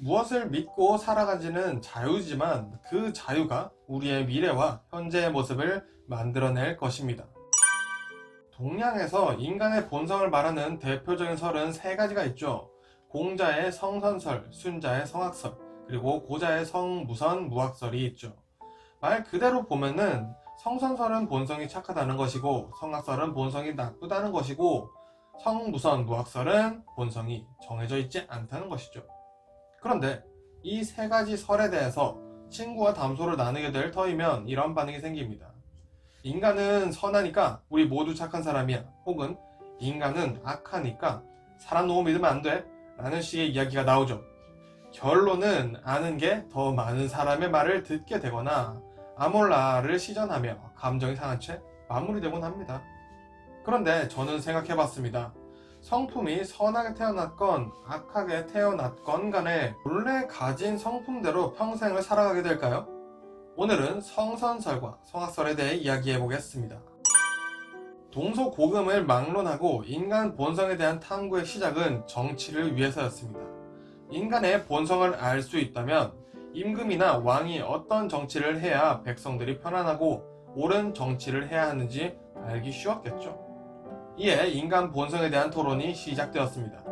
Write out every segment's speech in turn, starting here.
무엇을 믿고 살아가지는 자유지만 그 자유가 우리의 미래와 현재의 모습을 만들어낼 것입니다. 동양에서 인간의 본성을 말하는 대표적인 설은 세 가지가 있죠. 공자의 성선설, 순자의 성악설, 그리고 고자의 성무선 무악설이 있죠. 말 그대로 보면은 성선설은 본성이 착하다는 것이고, 성악설은 본성이 나쁘다는 것이고, 성무선 무악설은 본성이 정해져 있지 않다는 것이죠. 그런데 이 세 가지 설에 대해서 친구와 담소를 나누게 될 터이면 이런 반응이 생깁니다. 인간은 선하니까 우리 모두 착한 사람이야. 혹은 인간은 악하니까 사람 너무 믿으면 안 돼. 라는 식의 이야기가 나오죠. 결론은 아는 게 더 많은 사람의 말을 듣게 되거나 아몰라를 시전하며 감정이 상한 채 마무리되곤 합니다. 그런데 저는 생각해봤습니다. 성품이 선하게 태어났건 악하게 태어났건 간에 본래 가진 성품대로 평생을 살아가게 될까요? 오늘은 성선설과 성악설에 대해 이야기해 보겠습니다. 동서고금을 막론하고 인간 본성에 대한 탐구의 시작은 정치를 위해서였습니다. 인간의 본성을 알 수 있다면 임금이나 왕이 어떤 정치를 해야 백성들이 편안하고 옳은 정치를 해야 하는지 알기 쉬웠겠죠. 이에 인간 본성에 대한 토론이 시작되었습니다.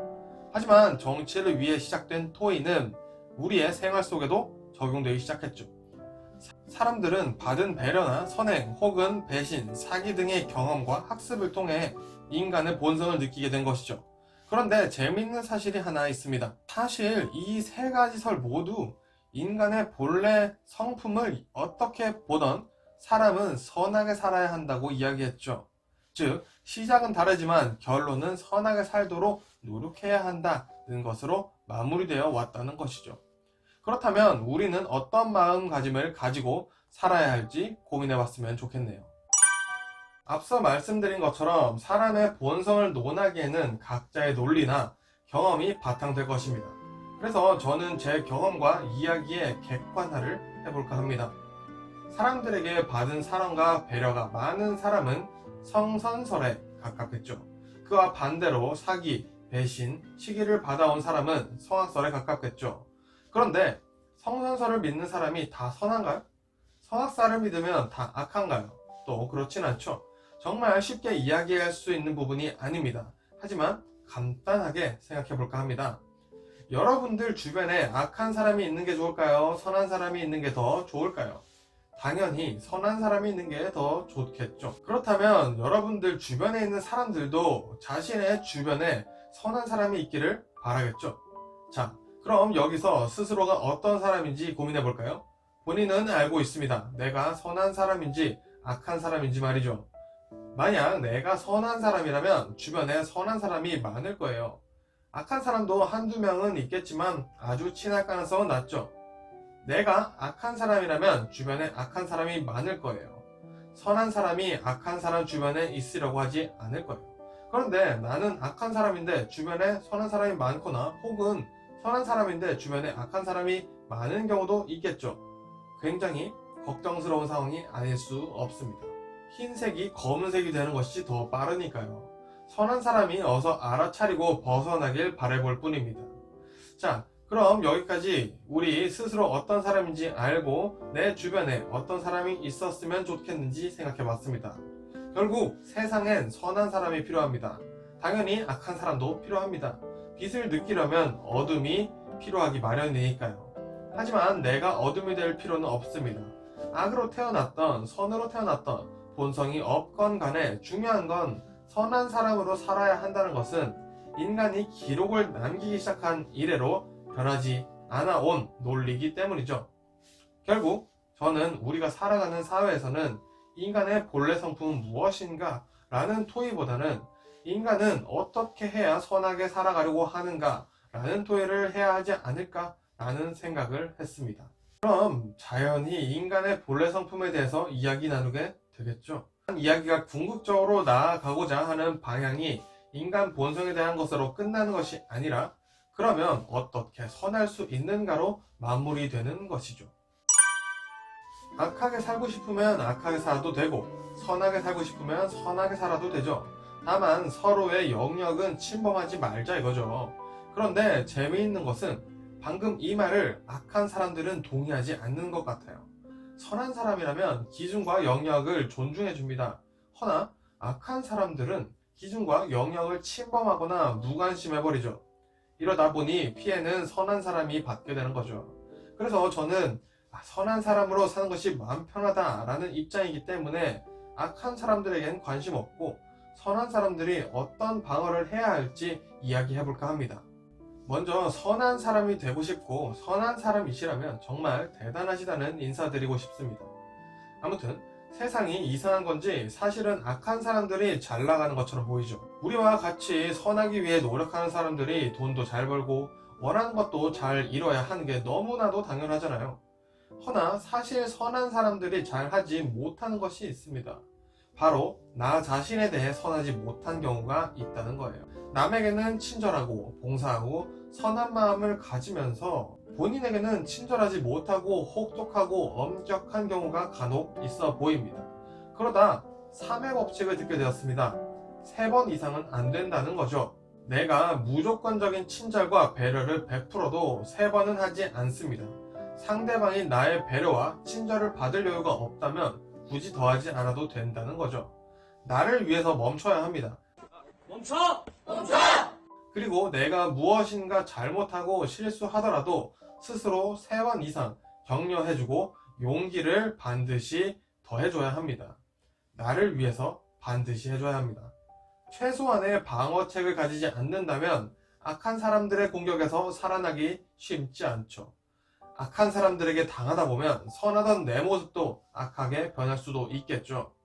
하지만 정치를 위해 시작된 토의는 우리의 생활 속에도 적용되기 시작했죠. 사람들은 받은 배려나 선행 혹은 배신, 사기 등의 경험과 학습을 통해 인간의 본성을 느끼게 된 것이죠. 그런데 재미있는 사실이 하나 있습니다. 사실 이 세 가지 설 모두 인간의 본래 성품을 어떻게 보던 사람은 선하게 살아야 한다고 이야기했죠. 즉, 시작은 다르지만 결론은 선하게 살도록 노력해야 한다는 것으로 마무리되어 왔다는 것이죠. 그렇다면 우리는 어떤 마음가짐을 가지고 살아야 할지 고민해봤으면 좋겠네요. 앞서 말씀드린 것처럼 사람의 본성을 논하기에는 각자의 논리나 경험이 바탕될 것입니다. 그래서 저는 제 경험과 이야기의 객관화를 해볼까 합니다. 사람들에게 받은 사랑과 배려가 많은 사람은 성선설에 가깝겠죠. 그와 반대로 사기, 배신, 시기를 받아온 사람은 성악설에 가깝겠죠. 그런데 성선설을 믿는 사람이 다 선한가요? 성악설을 믿으면 다 악한가요? 또 그렇진 않죠. 정말 쉽게 이야기할 수 있는 부분이 아닙니다. 하지만 간단하게 생각해 볼까 합니다. 여러분들 주변에 악한 사람이 있는 게 좋을까요? 선한 사람이 있는 게 더 좋을까요? 당연히 선한 사람이 있는 게 더 좋겠죠. 그렇다면 여러분들 주변에 있는 사람들도 자신의 주변에 선한 사람이 있기를 바라겠죠. 자, 그럼 여기서 스스로가 어떤 사람인지 고민해 볼까요? 본인은 알고 있습니다. 내가 선한 사람인지 악한 사람인지 말이죠. 만약 내가 선한 사람이라면 주변에 선한 사람이 많을 거예요. 악한 사람도 한두 명은 있겠지만 아주 친할 가능성은 낮죠. 내가 악한 사람이라면 주변에 악한 사람이 많을 거예요. 선한 사람이 악한 사람 주변에 있으려고 하지 않을 거예요. 그런데 나는 악한 사람인데 주변에 선한 사람이 많거나 혹은 선한 사람인데 주변에 악한 사람이 많은 경우도 있겠죠. 굉장히 걱정스러운 상황이 아닐 수 없습니다. 흰색이 검은색이 되는 것이 더 빠르니까요. 선한 사람이 어서 알아차리고 벗어나길 바라볼 뿐입니다. 자, 그럼 여기까지 우리 스스로 어떤 사람인지 알고 내 주변에 어떤 사람이 있었으면 좋겠는지 생각해 봤습니다. 결국 세상엔 선한 사람이 필요합니다. 당연히 악한 사람도 필요합니다. 빛을 느끼려면 어둠이 필요하기 마련이니까요. 하지만 내가 어둠이 될 필요는 없습니다. 악으로 태어났던 선으로 태어났던 본성이 없건 간에 중요한 건 선한 사람으로 살아야 한다는 것은 인간이 기록을 남기기 시작한 이래로 변하지 않아 온 논리이기 때문이죠. 결국 저는 우리가 살아가는 사회에서는 인간의 본래 성품은 무엇인가 라는 토의보다는 인간은 어떻게 해야 선하게 살아가려고 하는가 라는 토의를 해야 하지 않을까 라는 생각을 했습니다. 그럼 자연히 인간의 본래 성품에 대해서 이야기 나누게 되겠죠. 이야기가 궁극적으로 나아가고자 하는 방향이 인간 본성에 대한 것으로 끝나는 것이 아니라 그러면 어떻게 선할 수 있는가로 마무리되는 것이죠. 악하게 살고 싶으면 악하게 살아도 되고 선하게 살고 싶으면 선하게 살아도 되죠. 다만 서로의 영역은 침범하지 말자 이거죠. 그런데 재미있는 것은 방금 이 말을 악한 사람들은 동의하지 않는 것 같아요. 선한 사람이라면 기준과 영역을 존중해 줍니다. 허나 악한 사람들은 기준과 영역을 침범하거나 무관심해버리죠. 이러다 보니 피해는 선한 사람이 받게 되는 거죠. 그래서 저는 선한 사람으로 사는 것이 마음 편하다라는 입장이기 때문에 악한 사람들에겐 관심 없고 선한 사람들이 어떤 방어를 해야 할지 이야기해볼까 합니다. 먼저 선한 사람이 되고 싶고 선한 사람이시라면 정말 대단하시다는 인사드리고 싶습니다. 아무튼 세상이 이상한 건지 사실은 악한 사람들이 잘 나가는 것처럼 보이죠. 우리와 같이 선하기 위해 노력하는 사람들이 돈도 잘 벌고 원하는 것도 잘 이뤄야 하는 게 너무나도 당연하잖아요. 허나 사실 선한 사람들이 잘 하지 못하는 것이 있습니다. 바로 나 자신에 대해 선하지 못한 경우가 있다는 거예요. 남에게는 친절하고 봉사하고 선한 마음을 가지면서 본인에게는 친절하지 못하고 혹독하고 엄격한 경우가 간혹 있어 보입니다. 그러다 3의 법칙을 듣게 되었습니다. 3번 이상은 안 된다는 거죠. 내가 무조건적인 친절과 배려를 베풀어도 3번은 하지 않습니다. 상대방이 나의 배려와 친절을 받을 여유가 없다면 굳이 더하지 않아도 된다는 거죠. 나를 위해서 멈춰야 합니다. 멈춰! 멈춰! 그리고 내가 무엇인가 잘못하고 실수하더라도 스스로 3번 이상 격려해주고 용기를 반드시 더해줘야 합니다. 나를 위해서 반드시 해줘야 합니다. 최소한의 방어책을 가지지 않는다면 악한 사람들의 공격에서 살아나기 쉽지 않죠. 악한 사람들에게 당하다 보면 선하던 내 모습도 악하게 변할 수도 있겠죠.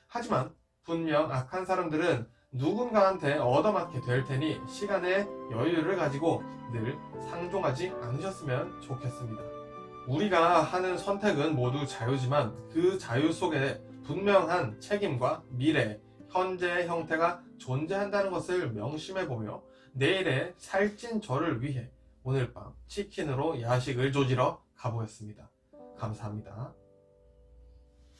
하지만 분명 악한 사람들은 누군가한테 얻어맞게 될 테니 시간의 여유를 가지고 늘 상종하지 않으셨으면 좋겠습니다. 우리가 하는 선택은 모두 자유지만 그 자유 속에 분명한 책임과 미래, 현재의 형태가 존재한다는 것을 명심해보며 내일의 살찐 저를 위해 오늘 밤 치킨으로 야식을 조지러 가보겠습니다. 감사합니다.